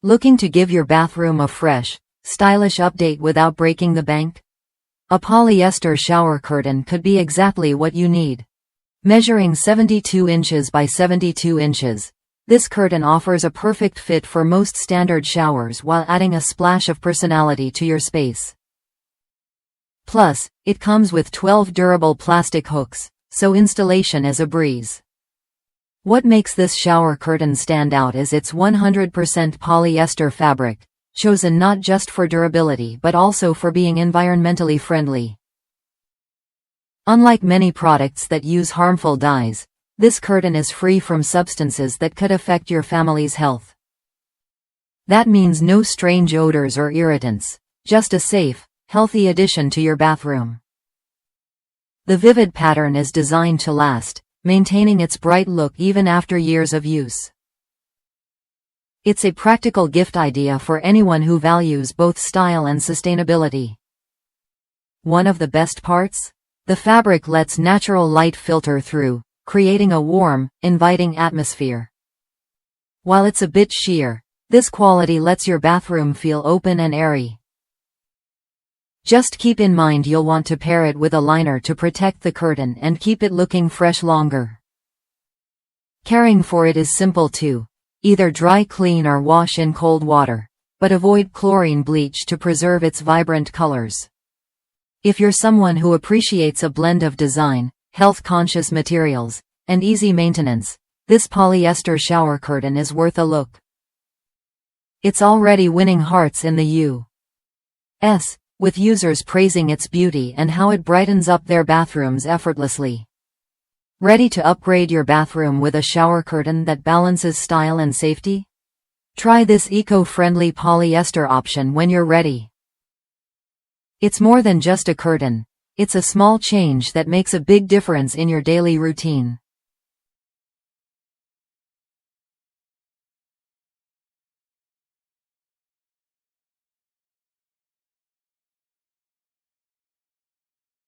Looking to give your bathroom a fresh, stylish update without breaking the bank? A polyester shower curtain could be exactly what you need. Measuring 72 inches by 72 inches, this curtain offers a perfect fit for most standard showers while adding a splash of personality to your space. Plus, it comes with 12 durable plastic hooks, so installation is a breeze. What makes this shower curtain stand out is its 100% polyester fabric, chosen not just for durability but also for being environmentally friendly. Unlike many products that use harmful dyes, this curtain is free from substances that could affect your family's health. That means no strange odors or irritants, just a safe, healthy addition to your bathroom. The vivid pattern is designed to last, maintaining its bright look even after years of use. It's a practical gift idea for anyone who values both style and sustainability. One of the best parts? The fabric lets natural light filter through, creating a warm, inviting atmosphere. While it's a bit sheer, this quality lets your bathroom feel open and airy. Just keep in mind you'll want to pair it with a liner to protect the curtain and keep it looking fresh longer. Caring for it is simple too. Either dry clean or wash in cold water, but avoid chlorine bleach to preserve its vibrant colors. If you're someone who appreciates a blend of design, health-conscious materials, and easy maintenance, this polyester shower curtain is worth a look. It's already winning hearts in the U.S., with users praising its beauty and how it brightens up their bathrooms effortlessly. Ready to upgrade your bathroom with a shower curtain that balances style and safety? Try this eco-friendly polyester option when you're ready. It's more than just a curtain, it's a small change that makes a big difference in your daily routine.